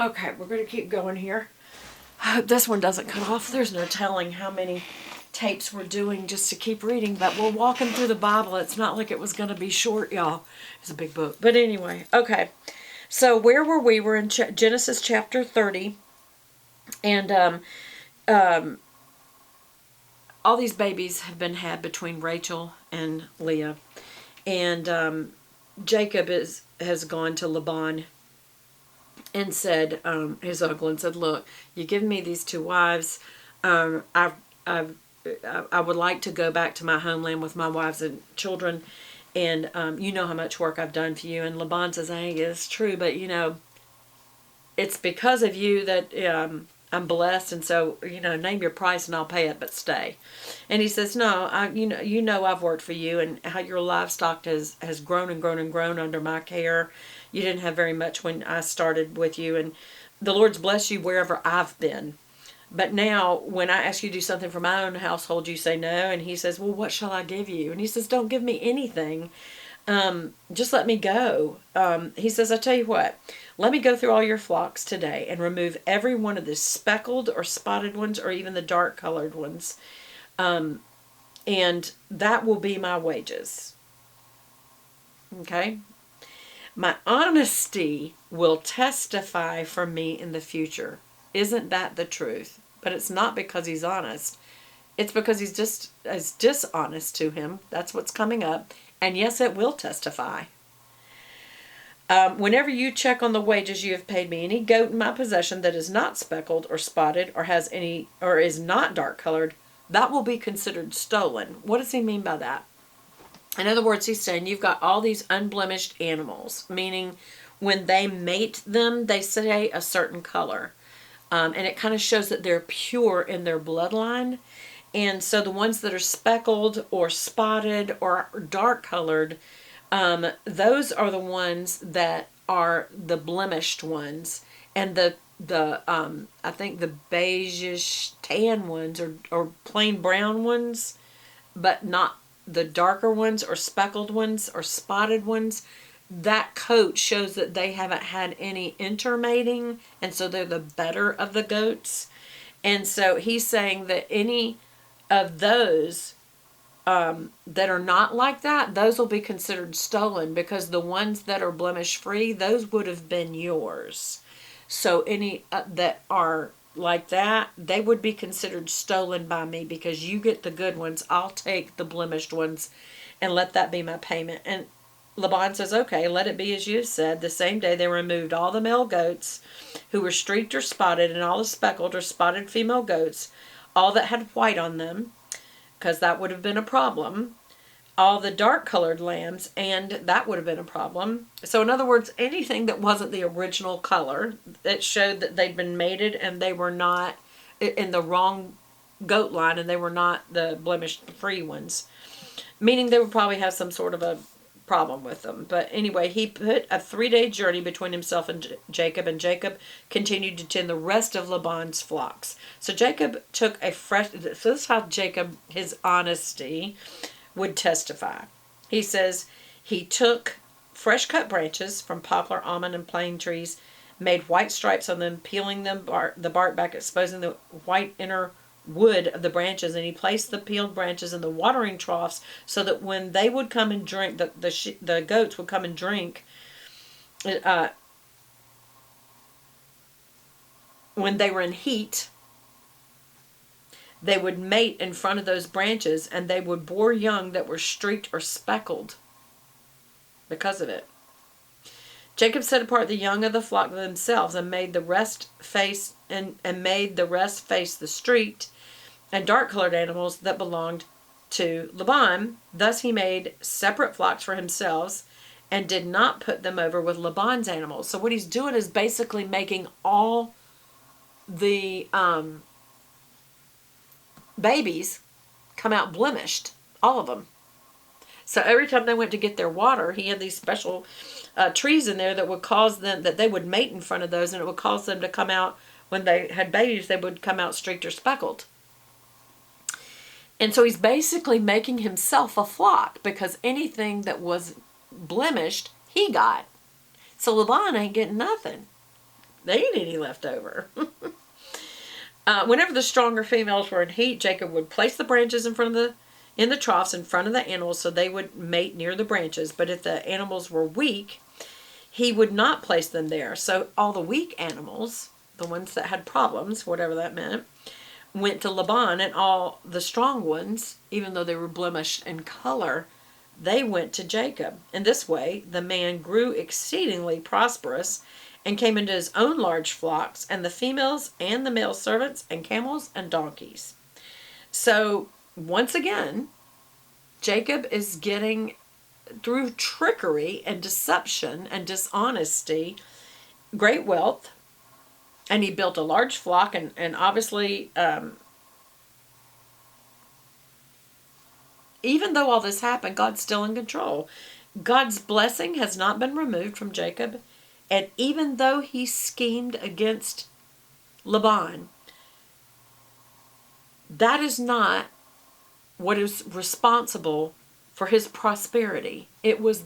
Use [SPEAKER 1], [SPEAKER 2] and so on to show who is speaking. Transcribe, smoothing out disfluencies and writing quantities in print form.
[SPEAKER 1] Okay, we're going to keep going here. I hope this one doesn't cut off. There's no telling how many tapes we're doing just to keep reading, but we're walking through the Bible. It's not like it was going to be short, y'all. It's a big book. But anyway, okay. So where were we? We're in Genesis chapter 30. And all these babies have been had between Rachel and Leah. And Jacob has gone to Laban and said, his uncle, and said, look, you give me these two wives. I would like to go back to my homeland with my wives and children. And you know how much work I've done for you. And Laban says, hey, it's true, but it's because of you that I'm blessed, and so name your price and I'll pay it, but stay. And he says, no, you know I've worked for you, and how your livestock has grown and grown and grown under my care. You didn't have very much when I started with you, and the Lord's blessed you wherever I've been. But now, when I ask you to do something for my own household, you say no. And he says, well, what shall I give you? And he says, don't give me anything. Just let me go. He says, I tell you what, let me go through all your flocks today and remove every one of the speckled or spotted ones or even the dark colored ones. And that will be my wages. Okay? My honesty will testify for me in the future. Isn't that the truth? But it's not because he's honest. It's because he's just as dishonest to him. That's what's coming up. And yes, it will testify. Whenever you check on the wages you have paid me, any goat in my possession that is not speckled or spotted or has any or is not dark colored, that will be considered stolen. What does he mean by that? In other words, he's saying you've got all these unblemished animals, meaning when they mate them, they say a certain color. And it kind of shows that they're pure in their bloodline. And so the ones that are speckled or spotted or dark colored, those are the ones that are the blemished ones. And I think the beigeish tan ones or plain brown ones, but not the darker ones or speckled ones or spotted ones. That coat shows that they haven't had any intermating, and so they're the better of the goats. And so he's saying that any of those that are not like that, those will be considered stolen, because the ones that are blemish free, those would have been yours. So any that are like that, they would be considered stolen by me, because you get the good ones. I'll take the blemished ones and let that be my payment. And Laban says, okay, let it be as you have said. The same day they removed all the male goats who were streaked or spotted, and all the speckled or spotted female goats, all that had white on them, because that would have been a problem, all the dark colored lambs, and that would have been a problem. So in other words, anything that wasn't the original color, that showed that they'd been mated and they were not in the wrong goat line, and they were not the blemished free ones, meaning they would probably have some sort of a problem with them. But anyway, he put a 3-day journey between himself and Jacob continued to tend the rest of Laban's flocks. So Jacob took so this is how Jacob, his honesty, would testify. He says he took fresh cut branches from poplar, almond, and plane trees, made white stripes on them, peeling them the bark back, exposing the white inner wood of the branches, and he placed the peeled branches in the watering troughs, so that when they would come and drink, the goats would come and drink, when they were in heat, they would mate in front of those branches, and they would bore young that were streaked or speckled because of it. Jacob set apart the young of the flock themselves, and made the rest face the streaked and dark colored animals that belonged to Laban. Thus he made separate flocks for himself, and did not put them over with Laban's animals. So what he's doing is basically making all the babies come out blemished, all of them. So every time they went to get their water, he had these special trees in there that would cause them, that they would mate in front of those, and it would cause them to come out, when they had babies, they would come out streaked or speckled. And so he's basically making himself a flock, because anything that was blemished, he got. So Laban ain't getting nothing. They ain't any left over. Whenever the stronger females were in heat, Jacob would place the branches in the troughs in front of the animals so they would mate near the branches. But if the animals were weak, he would not place them there. So all the weak animals, the ones that had problems, whatever that meant, went to Laban, and all the strong ones, even though they were blemished in color, they went to Jacob. In this way, the man grew exceedingly prosperous and came into his own large flocks, and the females and the male servants, and camels and donkeys. So, once again, Jacob is getting, through trickery and deception and dishonesty, great wealth. And he built a large flock, and obviously, even though all this happened, God's still in control. God's blessing has not been removed from Jacob. And even though he schemed against Laban, that is not what is responsible for his prosperity. It was